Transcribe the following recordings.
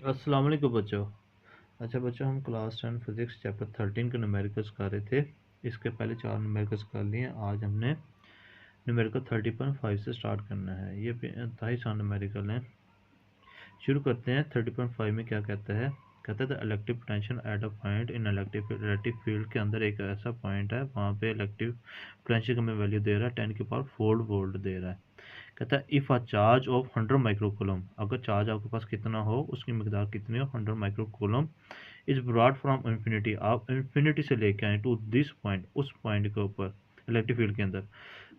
अस्सलाम वालेकुम बच्चों। अच्छा बच्चों, हम क्लास 10 फिजिक्स चैप्टर 13 के न्यूमेरिकल्स कर रहे थे। इसके पहले 4 न्यूमेरिकल्स कर लिए। आज हमने न्यूमेरिकल 30.5 से स्टार्ट करना है। ये इंतहाई आसान न्यूमेरिकल है। शुरू करते हैं। 30.5 में क्या कहता है? कहता है the electric potential at a point in electric field के अंदर एक ऐसा पॉइंट है, वहाँ पे इलेक्ट्रिक पोटेंशियल का हमें वैल्यू दे रहा है 10 की पावर 4 वोल्ट दे रहा है। कहता है if a charge of 100 microcoulomb, अगर चार्ज आपके पास कितना हो, उसकी मकदार कितनी हो, 100 microcoulomb is broad from infinity, आप इन्फिनिटी से लेके आए टू दिस पॉइंट, उस पॉइंट के ऊपर इलेक्ट्रिक फील्ड के अंदर।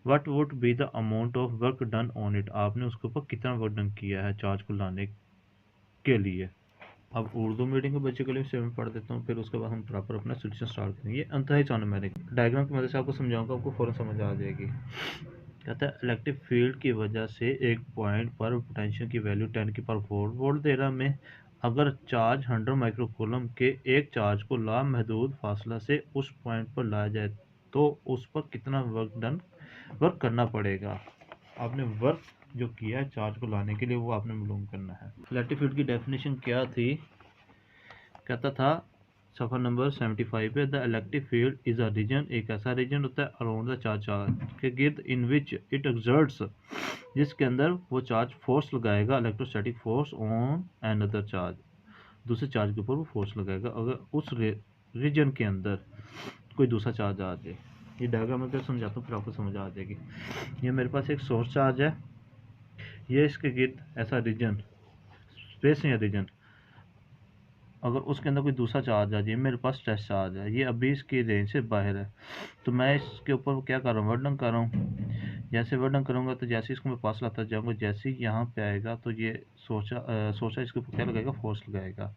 What would be the amount of work done on it, आपने उसके ऊपर कितना वर्क डन किया है चार्ज को लाने के लिए। अब उर्दू मीडियम के बच्चे के लिए से मैं पढ़ देता हूँ, फिर उसके बाद हम प्रॉपर अपना सोल्यूशन स्टार्ट करेंगे। ये अंतही चांद मैंने डायग्राम की मदद से आपको समझाऊंगा, आपको फ़ौरन समझ आ जाएगी। कहता है इलेक्ट्रिक फील्ड की वजह से एक पॉइंट पर पोटेंशियल की वैल्यू 10 की पावर 4 वोल्ट दे रहा हमें। अगर चार्ज 100 माइक्रोकूलम के एक चार्ज को लामहदूद फासला से उस पॉइंट पर लाया जाए तो उस पर कितना वर्क करना पड़ेगा। आपने वर्क जो किया है चार्ज को लाने के लिए, वो आपने मालूम करना है। इलेक्ट्रिक फील्ड की डेफिनेशन क्या थी? कहता था सफ़र नंबर 75 पे, the electric field is a region, एक ऐसा रीजन होता है अराउंड द चार्ज के गिर्द इन विच इट एक्सर्ट्स, जिसके अंदर वो चार्ज फोर्स लगाएगा, electrostatic force on another charge, दूसरे चार्ज के ऊपर वो फोर्स लगाएगा अगर उस रीजन के अंदर कोई दूसरा चार्ज आ जाए। ये डायग्राम में समझाता हूँ, फिर आपको समझ आ जाएगी। ये मेरे पास एक सोर्स चार्ज है, ये इसके गिर्द ऐसा रीजन, स्पेस या रीजन, अगर उसके अंदर कोई दूसरा चार्ज आ जाए, मेरे पास स्ट्रेस चार्ज है, ये अभी इसकी रेंज से बाहर है, तो मैं इसके ऊपर क्या कर रहा हूँ, वर्डन कर रहा हूँ। जैसे वर्डन करूँगा तो जैसे इसको मैं पास लाता जाऊँगा, जैसे ही यहाँ पे आएगा तो ये सोचा इसके ऊपर क्या लगाएगा, फोर्स लगाएगा।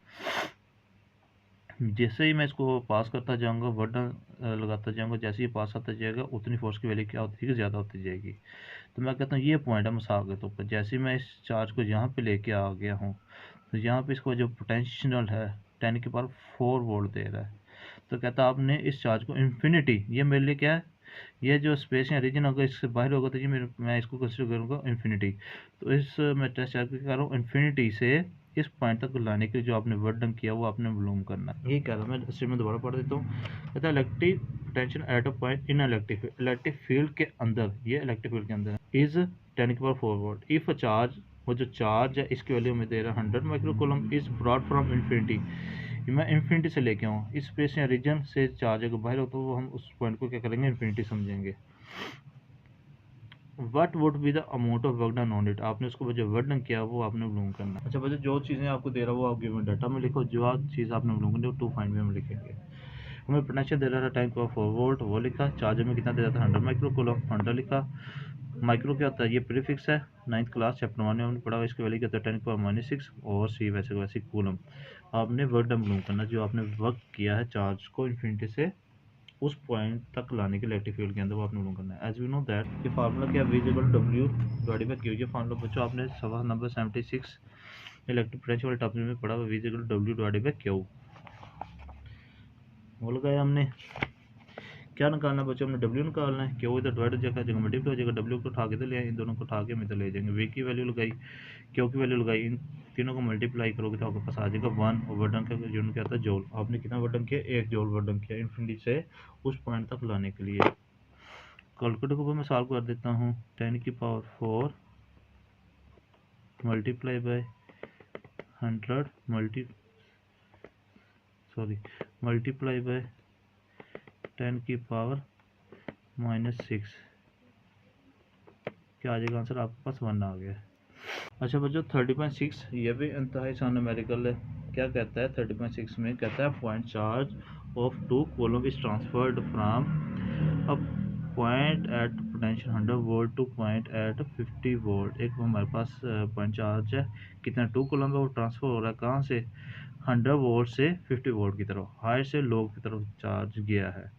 जैसे ही मैं इसको पास करता जाऊँगा, वर्डन लगाता जाऊँगा, जैसे ही पास आता जाएगा उतनी फोर्स की वैल्यू क्या होती है, ज़्यादा होती जाएगी। तो मैं कहता हूँ ये पॉइंट है मिसाल के तौर पर, जैसे ही मैं इस चार्ज को यहाँ पे लेके आ गया हूँ, तो यहाँ पे इसको जो पोटेंशियल है 10 की पावर 4 वोल्ट दे रहा है। तो कहता है आपने इस चार्ज को इन्फिनिटी, ये मेरे लिए क्या है, ये जो स्पेस या रीजन होगा इससे बाहर होगा तो ये मैं इसको कंसिडर करूँगा इन्फिनिटी। तो इस मैं टेस्ट चार्ज कर रहा हूँ इन्फिनिटी से इस पॉइंट तक लाने के लिए जो आपने वर्क डन किया वो आपने मालूम करना है। यही कह रहा हूँ मैं, स्टेटमेंट दोबारा पढ़ देता हूँ। कहता है electric potential at a point in electric field के अंदर, ये इलेक्ट्रिक फील्ड के अंदर इज 10 की पावर 4 वोल्ट इफ चार्ज, वो जो चार्ज है इसकी वैल्यू में दे रहा है 100 microcoulomb is broad from infinity, मैं इन्फिनिटी से लेके आऊँ, इस स्पेस या रीजन से चार्ज अगर बाहर हो तो वो हम उस पॉइंट को क्या करेंगे, इन्फिनिटी समझेंगे। What would be the amount of work done on it, आपने उसको जो वर्क डन किया वो आपने मालूम करना है। अच्छा बच्चों, जो चीज़ें आपको दे रहा है वो आप गिवन डाटा में लिखो, जो चीज़ आपने मालूम करनी है वो 2 पॉइंट में हम लिखेंगे। हमें पोटेंशियल दे रहा था 10 को 4 वोल्ट, वो लिखा। चार्ज में कितना दे रहा था 100 माइक्रोकूलम, 100 लिखा। माइक्रो क्या होता है, ये प्रीफिक्स है, 9th क्लास चैप्टर 1 में हमने पढ़ा हुआ। इसकी वैल्यू क्या होता है 10 की पावर -6 और सी वैसे वैसे कूलम। आपने वर्क डन मालूम करना, जो आपने वर्क किया है चार्ज को इन्फिनिटी से उस पॉइंट तक लाने के इलेक्ट्रिक फील्ड के अंदर, वो आपने मालूम करना है। एज वी नो दैट, ये फार्मूला क्या है, V equal W divided by Q। ये फार्मूला बच्चों आपने सवाल नंबर 76 इलेक्ट्रिक पोटेंशियल वाले टॉपिक में पढ़ा हुआ, V equal W divided by Q। वो लगाया हमने, क्या निकालना है बच्चों, हमने W निकालना है। Q इधर डिवाइड हो जाएगा, जगह मल्टीप्लाई हो जाएगा, W को उठा के इधर ले आए, इन दोनों को उठा के हम इधर ले जाएंगे। V की वैल्यू लगाई, Q की वैल्यू लगाई, इन तीनों को मल्टीप्लाई करोगे तो आपके पास आ जाएगा 1, और वर्डन का यूनिट क्या होता है, जूल। आपने कितना वर्डन किया, 1 जूल वर्डन किया इन्फिनिटी से उस पॉइंट तक लाने के लिए। कैलकुलेटर को मैं सॉल्व कर देता हूँ। 10 की power 4 multiply by 100 multiply by 10 की पावर -6, क्या आ जाएगा आंसर, आपके पास 1 आ गया। अच्छा बच्चों, 30.6 ये भी इंतहाई आसान न्यूमेरिकल है। क्या कहता है 30.6 में, कहता है point charge of 2 coulomb is transferred from a point at potential 100 volt to point at 50 volt. एक हमारे पास पॉइंट चार्ज है, कितना 2 कूलम है, वो ट्रांसफर हो रहा है कहाँ से, 100 वोल्ट से 50 वोल्ट की तरफ, हाई से लो की तरफ चार्ज गया है।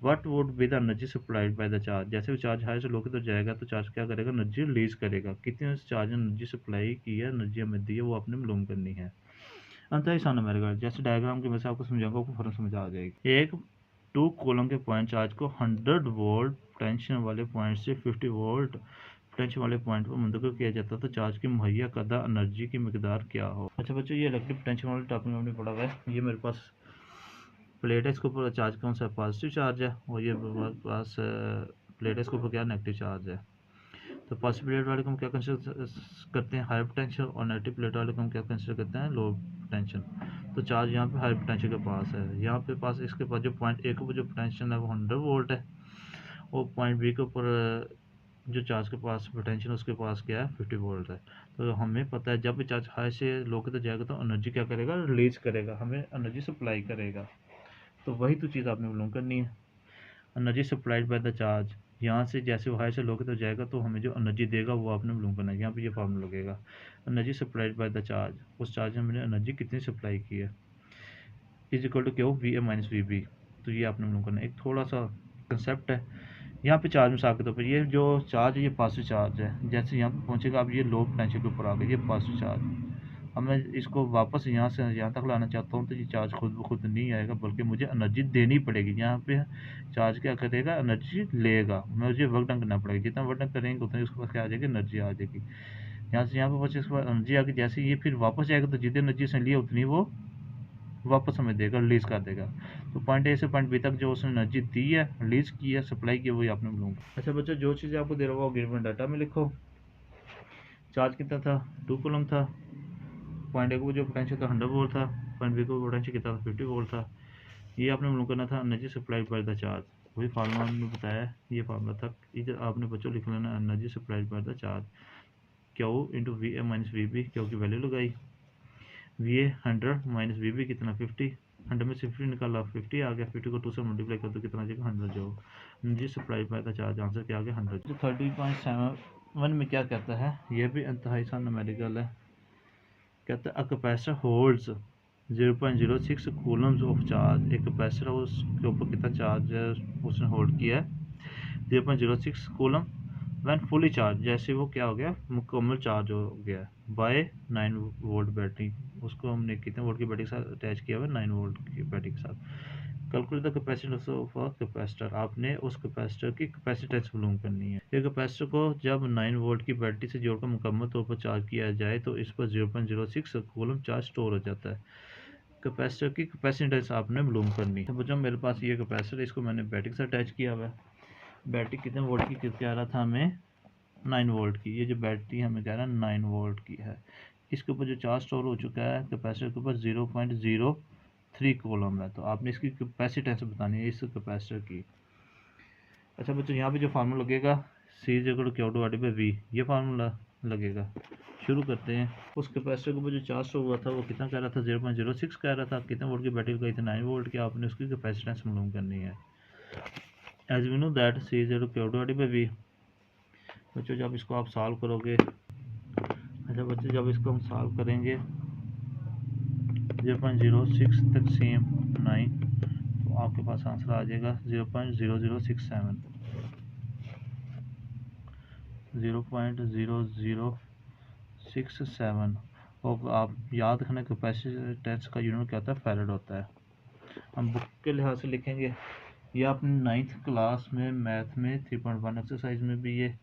What would be the energy supplied by the charge, जैसे भी चार्ज हाई से लो की तरफ जाएगा तो चार्ज क्या करेगा, एनर्जी रिलीज करेगा। कितनी उस चार्ज ने एनर्जी सप्लाई की है, एनर्जी हमें दी है, वो आपने मालूम करनी है। अंतः आसान है, जैसे डायग्राम की वजह से आपको समझाऊंगा, आपको फौरन समझ आ जाएगी। एक 2 कूलम के पॉइंट चार्ज को 100 वोल्ट पोटेंशियल वाले पॉइंट से 50 वोल्ट पोटेंशियल वाले पॉइंट पर मुंतकिल किया जाता है तो चार्ज की मुहैया करदा एनर्जी की मकदार क्या हो। अच्छा बच्चों, ये इलेक्ट्रिक पोटेंशियल वाले टॉपिक में हमने पढ़ा हुआ है। ये मेरे पास प्लेट है, इसके ऊपर चार्ज कौन सा पॉजिटिव चार्ज है, और ये मेरे पास प्लेट है, इसके ऊपर क्या नेगेटिव चार्ज है। तो पॉजिटिव प्लेट वाले को हम क्या कंसिडर करते हैं, हाई पोटेंशियल, और नेगेटिव प्लेट वाले को हम क्या कंसिडर करते हैं, लो पोटेंशियल। तो चार्ज यहाँ पे हाई पोटेंशियल के पास है, यहाँ पे पास इसके पास जो पॉइंट ए के ऊपर जो पोटेंशियल है वो 100 वोल्ट है, और पॉइंट बी के ऊपर जो चार्ज के पास पोटेंशियल उसके पास क्या है, 50 वोल्ट है। तो हमें पता है जब भी चार्ज हाई से लो के तो जाएगा तो एनर्जी क्या करेगा, रिलीज करेगा, हमें एनर्जी सप्लाई करेगा। तो वही तो चीज़ आपने मालूम करनी है, energy supplied by the charge. यहाँ से जैसे वो हाई से लो के तो जाएगा तो हमें जो एनर्जी देगा वो आपने मालूम करना है। यहाँ पे ये फार्मूला लगेगा, energy supplied by the charge, उस चार्ज में मैंने एनर्जी कितनी सप्लाई की है, इज इक्वल टू क्या हो, V A minus V B. तो ये आपने मालूम करना है। एक थोड़ा सा कंसेप्ट है यहाँ पे चार्ज मिसाल के तौर पर, ये जो चार्ज है ये पॉजिटिव चार्ज है, जैसे यहाँ पे पहुँचेगा अब ये लो पोटेंशियल के ऊपर आ गया, ये पॉजिटिव चार्ज। अब मैं इसको वापस यहाँ से यहाँ तक लाना चाहता हूँ तो ये चार्ज खुद ब खुद नहीं आएगा, बल्कि मुझे एनर्जी देनी पड़ेगी। यहाँ पे चार्ज क्या करेगा, एनर्जी लेगा, मुझे वर्क डन करना पड़ेगा, जितना वर्क डन करेंगे उतना उसके पास क्या आ जाएगी, एनर्जी आ जाएगी। यहाँ से यहाँ पे बच्चे इसके बाद एनर्जी आ गई, जैसे ये फिर वापस जाएगा तो जितनी एनर्जी उसने ली उतनी वो वापस हमें देगा, रिलीज़ कर देगा। तो पॉइंट ए से पॉइंट बी तक जो उसने एनर्जी दी है, रिलीज़ की है, सप्लाई की है, वही आपने लूँगा। अच्छा बच्चों, जो चीज़ आपको दे रहा होगा वो गिवन डाटा में लिखो। चार्ज कितना था, 2 कूलम था, पॉइंट ए को जो पोटेंशियल था 100 वोल्ट था, पॉइंट बी को पोटेंशियल कितना था, 50 वोल्ट था। ये आपने मालूम करना था energy supplied by the charge, वही फार्मूला हमने बताया, ये फार्मूला था। इधर आपने बच्चों लिख लेना energy supplied by the charge, Q into V A minus V B, Q की वैल्यू लगाई, V A 100 minus V B कितना 50, 100 में से 50 निकाला, 50 आ गया, 50 को 2 से मल्टीप्लाई कर दो कितना आ जाएगा, 100 जो energy supply bye the charge, answer क्या आ गया 100। तो 30.7 में क्या कहता है, ये भी इंतहाई सा न्यूमेरिकल है। कहता है a capacitor holds 0.06 Coulomb's of charge, एक कैपेसिटर उसके ऊपर कितना चार्ज है उसने होल्ड किया है 0.06 कूलम वैन फुली चार्ज, जैसे वो क्या हो गया, मुकम्मल चार्ज हो गया बाय 9 वोल्ट बैटरी। उसको हमने कितने वोल्ट की बैटरी के साथ अटैच किया हुआ है, 9 वोल्ट की बैटरी के साथ। Calculate the capacitance of a capacitor, आपने उस कैपेसिटर की कैपेसिटेंस मालूम करनी है। एक कैपेसिटर को जब 9 वोल्ट की बैटरी से जोड़कर मुकम्मल तौर पर चार्ज किया जाए तो इस पर 0.06 कूलम चार्ज स्टोर हो जाता है। कैपेसिटर की कैपेसिटेंस आपने मालूम करनी है। तो बच्चों मेरे पास ये कैपेसिटर, इसको मैंने बैटरी से अटैच किया हुआ है। बैटरी कितने वोल्ट की कह रहा था हमें, 9 वोल्ट की। ये जो बैटरी हमें कह रहा है 9 वोल्ट की है। इसके ऊपर जो चार्ज स्टोर हो चुका है कैपेसिटर के ऊपर 0.03 कूलम है। तो आपने इसकी कैपेसिटेंस बतानी है इस कैपेसिटर की। अच्छा बच्चों, यहाँ पे जो फार्मूला लगेगा C=Q/V, ये फार्मूला लगेगा। शुरू करते हैं। उस कैपेसिटर के ऊपर जो चार्ज स्टोर हुआ था वो कितना कह रहा था, 0.06 कह रहा था। कितने वोल्ट की बैटरी लगाई थी, 9 वोल्ट की। आपने उसकी कैपेसिटेंस मालूम करनी है। As we know that C=Q/V। बच्चों जब इसको आप सॉल्व करोगे, अच्छा बच्चों जब इसको हम सॉल्व करेंगे 0.06 तकसीम 9, तो आपके पास आंसर आ जाएगा 0.0067, 0.0067। और आप याद रखना कैपेसिटेंस का यूनिट क्या होता है, फैराड होता है। हम बुक के लिहाज से लिखेंगे, ये आपने 9th क्लास में मैथ में 3.1 एक्सरसाइज में भी ये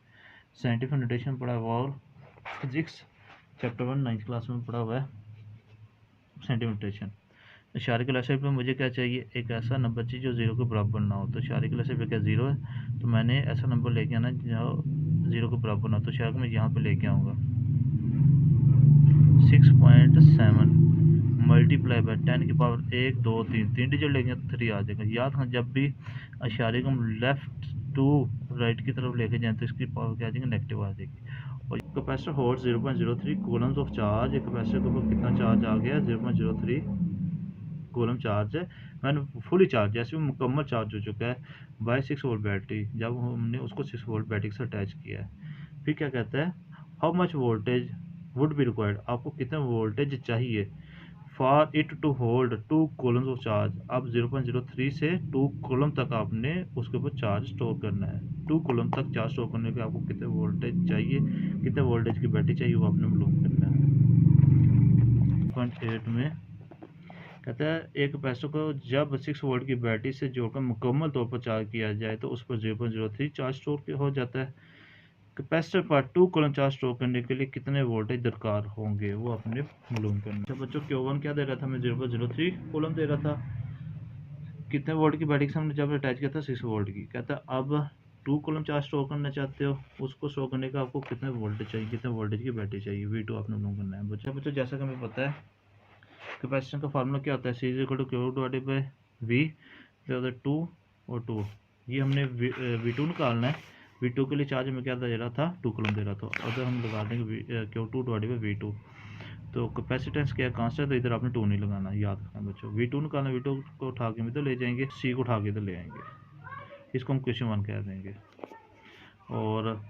साइंटिफिक नोटेशन पढ़ा हुआ, और फिजिक्स चैप्टर 1 9th क्लास में पढ़ा हुआ है साइंटिफिक नोटेशन। इशारे के लेफ्ट साइड पे मुझे क्या चाहिए, एक ऐसा नंबर चाहिए जो 0 के बराबर ना हो। तो इशारे के लेफ्ट साइड पे क्या 0 है, तो मैंने ऐसा नंबर लेके आना जो 0 के बराबर ना हो। तो इशारे को मैं यहाँ पे लेके आऊँगा 6.7 मल्टीप्लाई बाय 10 की पावर 1 2 3 डिजिट लेंगे तो 3 आ जाएगा। याद रखना जब भी इशारे को हम लेफ्ट टू राइट की तरफ लेके जाएँ तो इसकी पावर क्या आ जाएगी, नेगेटिव आ जाएगी। और capacitor hold 0.03 Coulomb's of charge, एक कैपेसिटर के ऊपर कितना चार्ज आ गया, 0.03 कूलम चार्ज है मैंने फुली चार्ज, जैसे वो मुकम्मल चार्ज हो चुका है बाय 6 वोल्ट बैटरी, जब हमने उसको 6 वोल्ट बैटरी से अटैच किया है। फिर क्या कहता है, how much voltage would be required, आपको कितना वोल्टेज चाहिए for it to hold 2 coulombs of charge. अब 0.03 से 2 कूलम तक आपने उसके ऊपर चार्ज स्टोर करना है। 2 कूलम तक चार्ज स्टोर करने के आपको कितने वोल्टेज चाहिए, कितने वोल्टेज की बैटरी चाहिए, वो आपने मालूम करना है। 0.8 में कहता है एक कैपेसिटर को जब 6 वोल्ट की बैटरी से जोड़कर मुकम्मल तौर पर चार्ज किया जाए तो उस पर 0.03 चार्ज स्टोर हो जाता है। कैपेसिटर पर 2 कूलम चार्ज स्टोर करने के लिए कितने वोल्टेज दरकार होंगे वो आपने मालूम करना। अच्छा बच्चों, Q1 क्या दे रहा था हमें, 0.03 कूलम दे रहा था। कितने वोल्ट की बैटरी से हमने जब अटैच किया था, 6 वोल्ट की। कहता अब 2 कूलम चार्ज स्टोर करना चाहते हो, उसको स्टोर करने का आपको कितने वोल्टेज चाहिए, कितने वोल्टेज की बैटरी चाहिए, V2 आपने मालूम करना है। बच्चों जैसा कि हमें पता है कैपेसिटेंस का फार्मूला क्या होता है, C = Q divided by V, जो होता है 2 और 2। ये हमने V2 निकालना है। V2 के लिए चार्ज हमें क्या दे रहा था, 2 कूलम दे रहा था। अगर हम लगा देंगे Q2 डिवाइडेड बाई V2, तो कैपेसिटेंस क्या कांस्टेंट, तो इधर आपने 2 नहीं लगाना, याद रखना बच्चों। V2 निकालना, V2 को उठा के इधर ले जाएंगे, C को उठा के इधर ले आएंगे, इसको हम क्वेश्चन 1 कह देंगे। और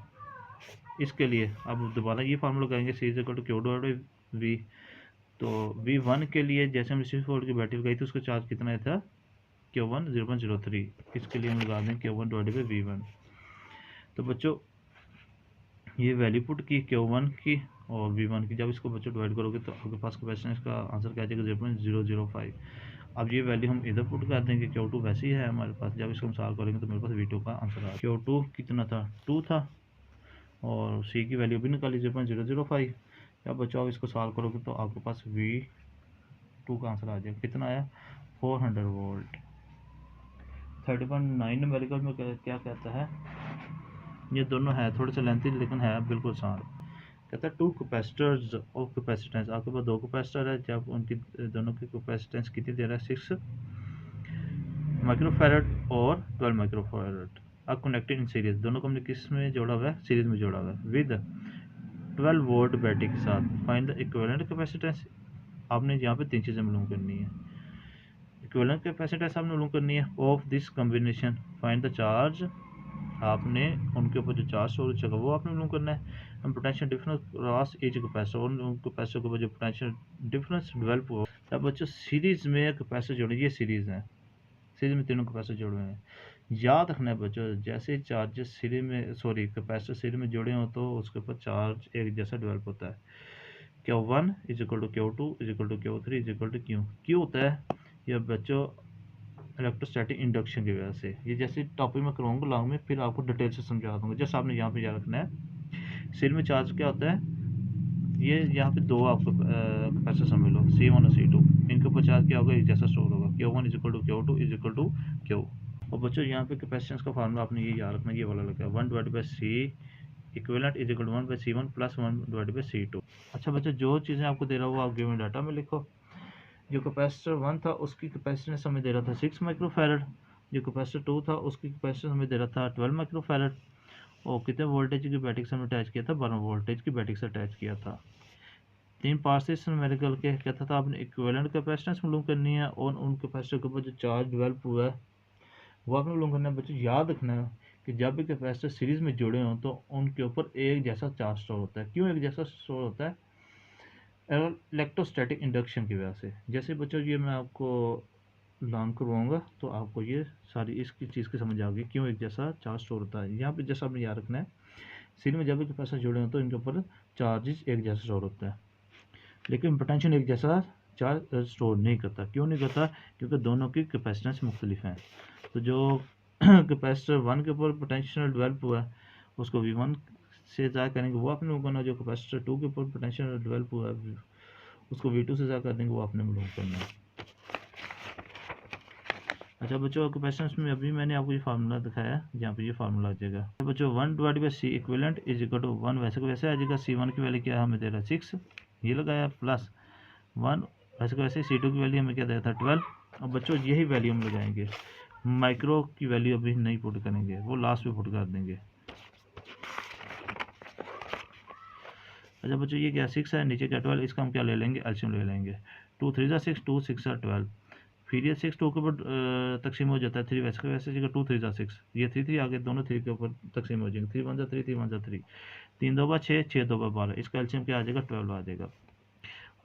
इसके लिए अब दोबारा ये फार्मूला लगाएंगे, C = Q divided by V। तो V1 के लिए जैसे हम 6 वोल्ट की बैटरी लगाई थी, उसका चार्ज कितना था, Q1 0.03। इसके लिए हम लगा दें Q1 डिवाइडेड बाई V1। तो बच्चों ये वैल्यू पुट की Q1 की और V1 की, जब इसको बच्चों डिवाइड करोगे तो आपके पास कैपेसिटेंस का आंसर क्या आ जाएगा, 0.005। अब ये वैल्यू हम इधर पुट कर देंगे, Q2 वैसे ही है हमारे पास। जब इसको हम सॉल्व करेंगे तो मेरे पास V2 का आंसर आ गया। Q2 कितना था, 2 था, और C की वैल्यू भी निकाली 0.005। जब बच्चों आप इसको सॉल्व करोगे तो आपके पास V2 का आंसर आ जाएगा, कितना आया, 400 वोल्ट। 30.9 न्यूमेरिकल में क्या कहता है, ये दोनों है थोड़े से लेंथी लेकिन है बिल्कुल आसान। कहता है 2 कैपेसिटर्स ऑफ कैपेसिटेंस, आपके पास 2 कैपेसिटर है, जब उनकी दोनों की कैपेसिटेंस कितनी दे रहा है, 6 माइक्रोफैरड और 12 माइक्रोफैरड। अब कनेक्टेड इन सीरीज, दोनों को हमने किस में जोड़ा हुआ है, सीरीज में जोड़ा हुआ है विद 12 वोल्ट बैटरी के साथ। Find the equivalent capacitance. आपने यहाँ पे 3 चीज़ें मालूम करनी है। इक्विवेलेंट कैपेसिटेंस आपने मालूम करनी है of this combination. Find the charge, आपने उनके ऊपर जो चार्ज हो चुका वो आपने मालूम करना है। हम potential difference cross each capacitor, उन कैपेसिटर के ऊपर जो पोटेंशियल डिफरेंस डेवलप हो। तब बच्चों सीरीज में कैपेसिटर जोड़े, ये सीरीज है, सीरीज में तीनों कैपेसिटर जुड़े हुए हैं। याद रखना है बच्चों, जैसे चार्जेस सीरीज में कैपेसिटर सीरीज में जुड़े हों तो उसके ऊपर चार्ज एक जैसा डेवलप होता है। Q1 = Q2 = Q3 = Q। क्यों होता है यह बच्चों, इलेक्ट्रोस्टैटिक इंडक्शन की वजह से। ये जैसे टॉपिक में करवाऊंगा लॉन्ग में, फिर आपको डिटेल से समझा दूंगा। जैसे आपने यहाँ पे याद रखना है, सिर में चार्ज क्या होता है, ये यहाँ पे दो आपको कैपेसिटर समझ लो, C1 और C2। इनके ऊपर चार्ज क्या होगा, एक जैसा स्टोर होगा, Q1 = Q2 = Q। और बच्चों यहाँ पे कैपेसिटेंस का फार्मूला आपने ये याद रखना, ये वाला लगा 1/C इक्विवेलेंट = 1/C1 + 1/C2। अच्छा बच्चों, जो चीज़ें आपको दे रहा हूँ वो आप गिवन डाटा में लिखो। जो कैपेसिटर 1 था उसकी कैपेसिटेंस हमें दे रहा था 6 माइक्रोफैरड। जो कैपेसिटर 2 था उसकी कैपेसिटेंस हमें दे रहा था 12 माइक्रोफैरड। और कितने वोल्टेज की बैटरी से हमने अटैच किया था, 12 वोल्टेज की बैटरी से अटैच किया था। 3 पार्ट्स इस न्यूमेरिकल के, कहता था आपने इक्विवेलेंट कैपेसिटेंस मालूम करनी है और उन कैपेसिटर के ऊपर जो चार्ज डेवलप हुआ है वो आपने मालूम करना है। बच्चों याद रखना है कि जब भी कैपेसिटर सीरीज में जुड़े हों तो उनके ऊपर एक जैसा चार्ज स्टोर होता है। क्यों एक जैसा स्टोर होता है, इलेक्ट्रोस्टैटिक इंडक्शन की वजह से। जैसे बच्चों ये मैं आपको लॉन्ग करवाऊंगा तो आपको ये सारी इसकी चीज़ की समझ आ गई, क्यों एक जैसा चार्ज स्टोर होता है। यहाँ पे जैसा आपने याद रखना है, सीरीज में जब भी कैपेसिटर जुड़े हों तो इनके ऊपर चार्जेस एक जैसा स्टोर होता है, लेकिन पोटेंशियल एक जैसा चार्ज स्टोर नहीं करता। क्यों नहीं करता, क्योंकि दोनों की कैपेसिटेंस मुख्तलिफ हैं। तो जो कैपेसिटर 1 के ऊपर पोटेंशियल डेवलप हुआ है उसको V1 से ज़्यादा करेंगे, वो आपने करना। जो कैपेसिटर 2 के ऊपर पोटेंशियल डेवलप हुआ है उसको V2 से ज़्यादा कर देंगे, वो आपने मालूम करना है। अच्छा बच्चों, कैपेसिटेंस में अभी मैंने आपको ये फार्मूला दिखाया, जहाँ पे ये फार्मूला आ जाएगा। तो बच्चों 1/C इक्विवेलेंट = 1 वैसे को वैसे आ जाएगा। C1 की वैल्यू क्या हमें दे रहा है, 6, ये लगाया, प्लस 1 वैसे को वैसे। C2 की वैल्यू हमें क्या दे रहा था, 12। अब बच्चों यही वैल्यू हम लगाएंगे, माइक्रो की वैल्यू अभी नहीं पुट करेंगे, वो लास्ट में पुट कर देंगे। अच्छा बच्चों, ये क्या 6 है, नीचे क्या 12, इसका हम क्या ले लेंगे, एलसीएम ले लेंगे। 2 3 ज़ा 6, 2 6 ज़ा 12। फिर ये 6 2 के ऊपर तकसीम हो जाता है, 3 वैसे का वैसे जगह 2 3 ज़ा 6, ये 3 3 आगे दोनों 3 के ऊपर तकसीम हो जाएंगे। 3 1 ज़ा 3, 3 1 ज़ा 3, 3 2 6, 6 2 12, इसका एलसीएम क्या आ जाएगा, 12 आ जाएगा।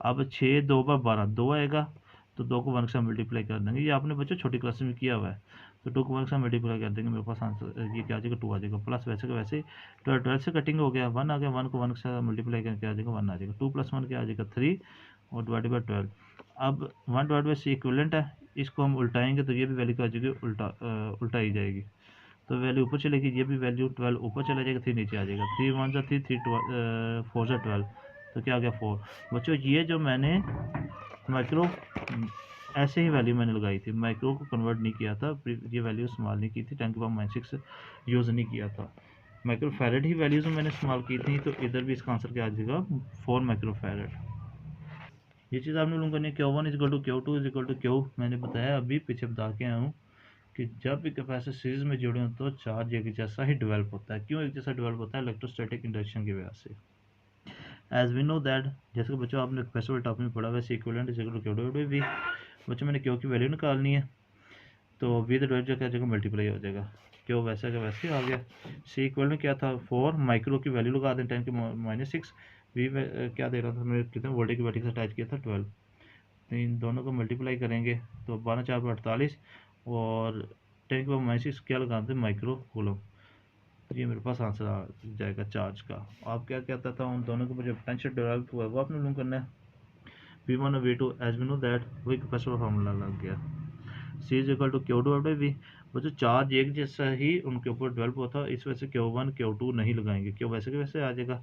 अब 6 2 12 2 आएगा, तो 2 को 1 से मल्टीप्लाई कर देंगे। ये आपने बच्चों छोटी क्लास में किया हुआ है, तो 2 को 1 से मल्टीप्लाई कर देंगे, मेरे पास आंसर ये क्या आ जाएगा, 2 आ जाएगा। प्लस वैसे का वैसे 12 से कटिंग हो गया, 1 आ गया, 1 को 1 से मल्टीप्लाई करके आ जाएगा, 1 आ जाएगा। 2 + 1 क्या आ जाएगा, 3, और डिवाइडेड बाई 12। अब 1/C इक्विवेलेंट है, इसको हम उल्टाएंगे तो ये भी वैल्यू क्या आ जाएगी, उल्टा ही जाएगी। तो वैल्यू ऊपर चलेगी, ये भी वैल्यू 12 ऊपर चला जाएगा, 3 नीचे आ जाएगा। 3 1 3 3 4 12, तो क्या आ गया 4। बच्चों ये जो मैंने माइक्रो ऐसे ही वैल्यू मैंने लगाई थी, माइक्रो को कन्वर्ट नहीं किया था, ये वैल्यू इस्तेमाल नहीं की थी, 10⁻⁻6 यूज़ नहीं किया था। माइक्रो फैरड ही वैल्यूज़ मैंने इस्तेमाल की थी, तो इधर भी इसका आंसर क्या आ जाएगा 4 माइक्रो फैरड। ये चीज़ आपने लोगों करनी है। Q1 is equal to Q2 is equal to Q, मैंने बताया अभी पीछे बता के आया हूँ कि जब भी कैपेसिटर सीरीज में जुड़े हों तो चार्ज एक जैसा ही डेवलप होता है। क्यों एक जैसा डेवलप होता है? इलेक्ट्रोस्टैटिक इंडक्शन की वजह से। एज वी नो दैट, जैसे कि बच्चों आपने कैपेसिटर टॉपिक में पढ़ा हुआ है, equivalent is equal to Q divided by V। बच्चों मैंने Q की वैल्यू निकालनी है, तो V द डिवाइड क्या जगह मल्टीप्लाई हो जाएगा, Q वैसे का वैसे आ गया। C इक्वल क्या था 4 माइक्रो की वैल्यू लगा दें 10⁻⁻6। V क्या दे रहा था मैंने, कितने वोल्टेज की बैटरी से अटैच किया था 12, तो इन दोनों को मल्टीप्लाई करेंगे तो 12 4 48 और 10⁻⁻6 क्या लगाते हैं माइक्रो कूलम। तो ये मेरे पास आंसर आ जाएगा चार्ज का। आप क्या कहता था उन दोनों के ऊपर जो पोटेंशियल डेवलप हुआ है वो आपने मालूम करना है। V1 और V2 as we know that, वही कैपेसिटर फार्मूला लग गया। C is equal to Q divide by V। वो जो चार्ज एक जैसा ही उनके ऊपर डेवलप हुआ था, इस वजह से Q1 Q2 नहीं लगाएंगे, क्यों वैसे के वैसे आ जाएगा।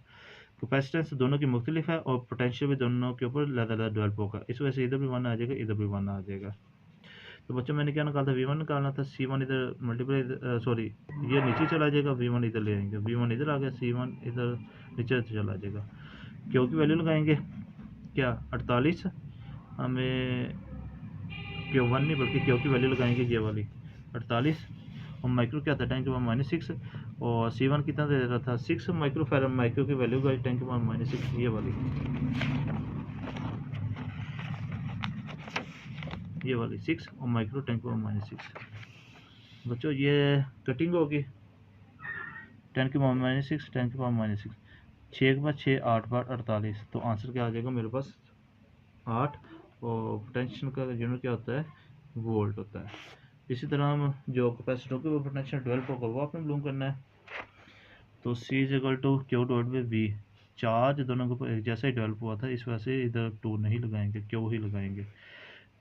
कैपेसिटेंस दोनों की मुख्तलिफ है और पोटेंशियल भी दोनों के ऊपर ज़्यादा डेवलप होगा, इस वजह से इधर भी 1 आ जाएगा, इधर भी 1 आ जाएगा। तो बच्चों मैंने क्या निकाला था, V1 निकालना था, C1 इधर मल्टीप्लाई सॉरी ये नीचे चला जाएगा, V1 इधर ले आएंगे, V1 इधर आ गया, C1 इधर नीचे चला जाएगा। Q की वैल्यू लगाएंगे क्या 48, हमें Q1 नहीं बल्कि Q की वैल्यू लगाएंगे ये वाली 48, और माइक्रो क्या था 10⁻⁻6, और C1 कितना दे रहा था 6 माइक्रो फैरड, माइक्रो की वैल्यू का 10⁻⁻6 ये वाली 6 और माइक्रो 10⁻⁻6। बच्चों ये कटिंग होगी 10⁻⁻6 10⁻⁻6, 6 के बाद 6 8 बार 48, तो आंसर क्या आ जाएगा मेरे पास 8, और पोटेंशियल का यूनिट क्या होता है वोल्ट होता है। इसी तरह हम जो कैपेसिटर के वो पोटेंशियल डेवलप होगा वो आपने मालूम करना है। तो C is equal to Q divide by V, charge दोनों के ऊपर एक जैसा ही डेवलप हुआ था, इस वजह से इधर 2 नहीं लगाएंगे, Q ही लगाएंगे।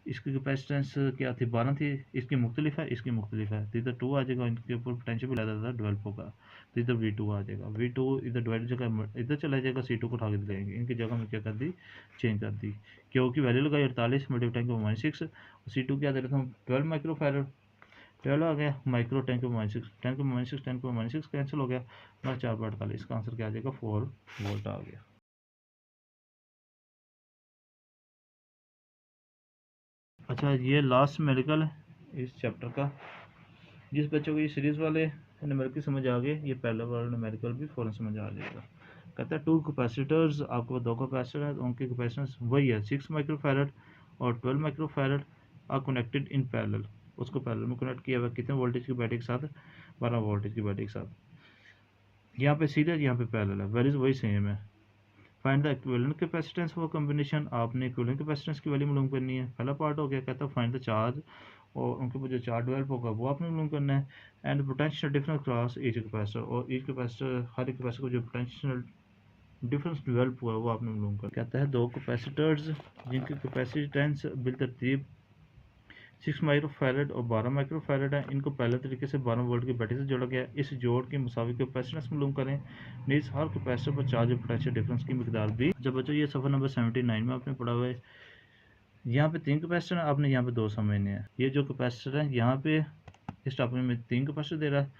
इसकी कैपेसिटेंस क्या थी 12 थी, इसकी मुख्तलिफ है, इसकी मुख्तलिफ है, तो इधर 2 आ जाएगा, इनके ऊपर पोटेंशियल भी ज़्यादा डेवलप होगा, तो इधर V2 आ जाएगा। V2 इधर डिवाइड जगह इधर चला जाएगा, C2 को उठा के दिलाएंगे, इनकी जगह में क्या कर दी चेंज कर दी। Q की वैल्यू लगाई 48 मल्टीप्लाई 10⁻⁻6, C2 क्या दे रहा था 12 माइक्रो फैरड, 12 आ गया, माइक्रो 10⁻⁻6 10⁻⁻6 10⁻⁻6 कैंसिल हो गया, बस 4 बार 48, इसका आंसर क्या आ जाएगा 4 वोल्ट आ गया। अच्छा ये लास्ट मेडिकल है इस चैप्टर का। जिस बच्चों को ये सीरीज़ वाले न्यूमेरिकल समझ आ गए, ये पहले वाला न्यूमेरिकल भी फ़ौरन समझ आ जाएगा। कहता है 2 कैपेसिटर्स, आपको 2 कैपेसिटर है, उनके कैपेसिटेंस वही है 6 माइक्रो फैरड और 12 micro farad are connected in parallel, उसको पैरेलल में कनेक्ट किया हुआ कितने वोल्टेज की बैटरी के साथ 12 वोल्टेज की बैटरी के साथ। यहाँ पे सीरीज यहाँ पे पैरेलल है, वैल्यूज वही सेम है। Find the equivalent capacitance for combination, आपने इक्विवेलेंट कैपेसिटेंस की वैल्यू मालूम करनी है। पहला पार्ट हो गया, कहता है फाइंड द चार्ज, और उनके ऊपर जो चार्ज डेवलप होगा वो आपने मालूम करना है। And potential difference cross each capacitor, और ईच कैपेसिटर हर एक कैपेसिटर को जो पोटेंशियल डिफरेंस डेवलप हुआ है वो आपने मालूम करना। कहता है 2 कैपेसिटर्स जिनकी कैपेसिटेंस बिलतरतीब 6 माइक्रो फैरड और 12 माइक्रो फैरड है, इनको पहले तरीके से 12 वोल्ट की बैटरी से जोड़ा गया है। इस जोड़ के मुसावी कैपेसिटेंस मालूम करें। नीज हर कैपेसिटर पर चार्ज और पोटेंशियल डिफरेंस की मिकदार भी। जब बच्चों ये सफ़र नंबर 79 में आपने पढ़ा हुआ है। यहाँ पे 3 कैपेसिटर है, आपने यहाँ पे 2 समझने हैं। ये जो कैपेसिटर है यहाँ पे इस टॉपिक में 3 कैपेसिटर दे रहा है,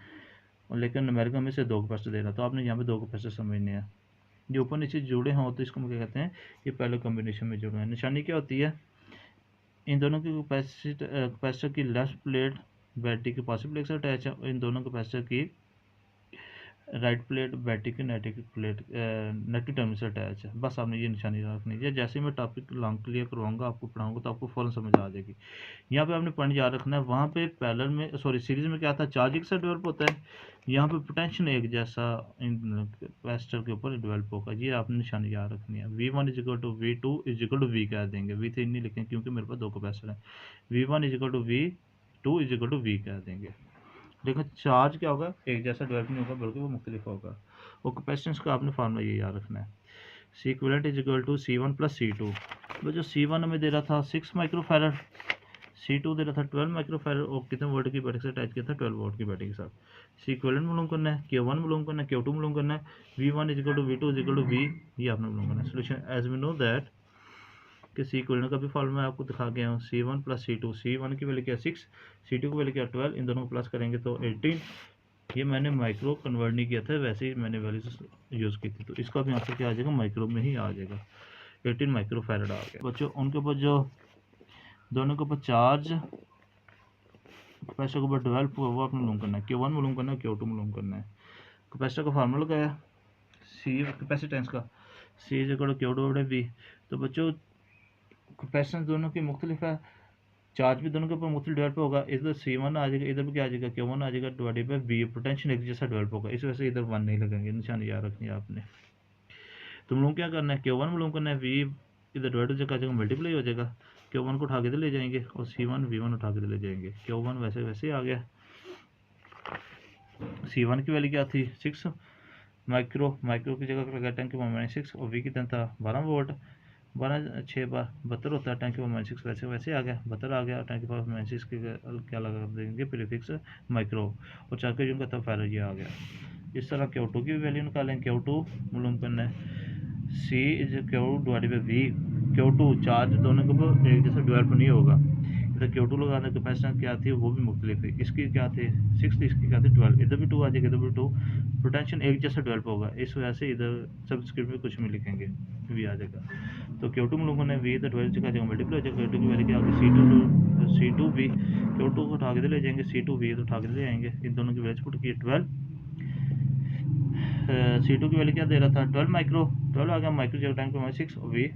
और लेकिन अमेरिका में से 2 कैपेसिटर दे रहा है, तो आपने यहाँ पे 2 कैपेसिटर समझने हैं। जो ऊपर नीचे जुड़े हों तो इसको क्या कहते हैं, ये पहले कॉम्बिनेशन में जुड़े हैं। निशानी क्या होती है, इन दोनों की कैपेसिटर की लेफ्ट प्लेट बैटरी के पॉजिटिव प्लेट से अटैच है, और इन दोनों कैपेसिटर की राइट प्लेट बैटरी के नेगेटिव प्लेट नेगेटिव टर्मिनल से अटैच है। बस आपने ये निशानी रखनी है। जैसे ही मैं टॉपिक लॉन्ग क्लियर करवाऊंगा, आपको पढ़ाऊंगा, तो आपको फ़ौरन समझ आ जाएगी। यहाँ पे आपने पॉइंट याद रखना है, वहाँ पे पैरेलल में सॉरी सीरीज में क्या था, चार्ज एक साथ डेवलप होता है, यहाँ पे पोटेंशियल एक जैसा इन कैपेसिटर के ऊपर डेवलप होगा। ये आपने निशानी याद रखनी है। V1 is equal to V2 is equal to V कह देंगे, V3 नहीं लिखें क्योंकि मेरे पास 2 कैपेसिटर हैं। V1 is equal to V2 is equal to V कह देंगे। देखो चार्ज क्या होगा, एक जैसा डेवलप नहीं होगा बल्कि वो मुख्तलिफ होगा। और कैपेसिटेंस का आपने फार्मूला ये याद रखना है, C equivalent is equal to C1 plus C2। तो जो C1 हमें दे रहा था 6 माइक्रो फैरड, C2 दे रहा था 12 माइक्रोफैरड और कितने वोल्ट की बैटरी से अटैच किया था, 12 वोल्ट की बैटरी के साथ। सी इक्विवेलेंट मालूम करना है, Q1 मालूम करना है, Q2 मालूम करना है, V1 is equal to V2 is equal to V, ये आपने मालूम करना है। Solution as we know that कि सी इक्विवेलेंट का भी फॉर्मूला मैं आपको दिखा गया हूँ, C1 प्लस C2, C1 की वैल्यू क्या 6, C2 की वैल्यू क्या 12, इन दोनों को प्लस करेंगे तो 18। ये मैंने माइक्रो कन्वर्ट नहीं किया था, वैसे ही मैंने वैल्यूज यूज़ की थी, तो इसका भी आंसर क्या आ जाएगा, माइक्रो में ही आ जाएगा। 18 माइक्रो फैरड आ गया। बच्चों उनके ऊपर जो दोनों के ऊपर चार्ज कैपेसिटर के ऊपर डेवलप हुआ वो आपने मालूम करना है, Q1 मालूम करना है, Q2 मालूम करना है। कैपेसिटर का फार्मूला लगाया सी कैपेसिटेंस का, C is equal to Q divided V। तो बच्चों कैपेसिटेंस दोनों की मुख्तलिफ है, चार्ज भी दोनों के ऊपर मुख्तलिफ डेवलप होगा, इधर C1 आ जाएगा, इधर भी क्या आ जाएगा, Q1 आ जाएगा, डिवाइडेड बाई V, पोटेंशियल एक जैसा डेवलप होगा, इस वजह से इधर 1 नहीं लगेंगे, निशान याद रखनी है आपने। तुम लोग क्या करना है, Q1 मालूम करना है, V इधर डिवाइड हो जाएगा, मल्टीप्लाई हो जाएगा, Q1 को उठा के ले जाएंगे और C1 V1 उठा के ले जाएंगे, Q1 वैसे वैसे आ गया। C1 की वैल्यू क्या थी 6 माइक्रो, माइक्रो की जगह लगा 10⁻⁶ और V की था 12 वोल्ट, 12 6 बार 72 होता है, 10⁻⁶ वैसे वैसे आ गया, 72 आ गया, 10⁻⁶ के क्या लगा देंगे प्रीफिक्स माइक्रो, और 4 के जून का था फैरड, ये आ गया। इस तरह Q2 की भी वैल्यू निकालें, Q2 मालूम करना है, C is Q divided by V, Q2 charge दोनों के ऊपर एक जैसा डेवलप नहीं होगा, इधर Q2 लगाने कैपेसिटेंस क्या थी वो भी मुख्तलिफ है, इसकी क्या थी 6 इसकी क्या थी 12, इधर भी 2 आ जाएगा, इधर भी 2, पोटेंशियल एक जैसा डेवलप होगा, इस वजह से इधर सबस्क्रिप्ट में कुछ भी लिखेंगे V आ जाएगा। तो Q2 में लोगों ने V इधर 12 जगह मल्टीप्लाई हो जाएगा, Q2 की वैल्यू क्या होगी C2V, Q2 को उठा के ले जाएंगे, C2V तो उठा के ले आएंगे, इन दोनों की वैल्यू पुट की 12, C2 की वैल्यू क्या दे रहा था 12 माइक्रो, 12 आ गया, माइक्रो जगह 10⁻⁶ और V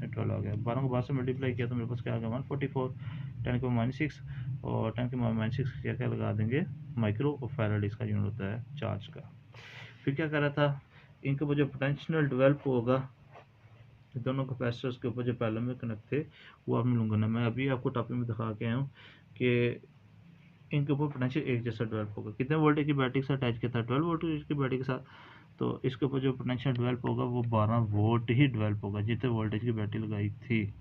12 आ गया, 12 को 12 से मल्टीप्लाई किया तो मेरे पास क्या आ गया 144, 10⁻⁶ और 10⁻⁶ क्या क्या लगा देंगे माइक्रो, और फैरड इसका यूनिट होता है चार्ज का। फिर क्या कर रहा था, इनके ऊपर जो पोटेंशियल डेवलप होगा दोनों कैपेसिटर्स के ऊपर जो पहले में कनेक्ट थे वो आप लूँगा ना, मैं अभी आपको टॉपिक में दिखा के आया हूँ कि इनके ऊपर पोटेंशियल एक जैसा डेवलप होगा, कितने वोल्टेज की बैटरी के साथ अटैच किया था 12 वोल्टेज की बैटरी के साथ, तो इसके ऊपर जो पोटेंशियल डेवलप होगा वो 12 वोल्ट ही डेवलप होगा, जितने वोल्टेज की बैटरी लगाई थी,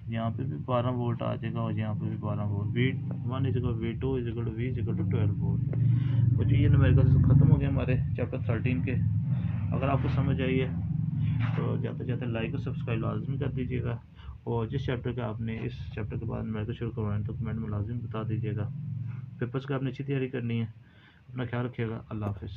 यहाँ पे भी 12 वोल्ट आ जाएगा और यहाँ पे भी 12 volt, V1 is equal V2 is equal to V is equal to 12 volt. तो ये न्यूमेरिकल खत्म हो गया हमारे चैप्टर 13 के। अगर आपको समझ आई है तो जाते जाते लाइक और सब्सक्राइब लाजमी कर दीजिएगा, और जिस चैप्टर का आपने इस चैप्टर के बाद न्यूमेरिकल शुरू करवाना तो कमेंट में लाजमी बता दीजिएगा। पेपर्स का आपने अच्छी तैयारी करनी है, अपना ख्याल रखिएगा, अल्लाह हाफिज़।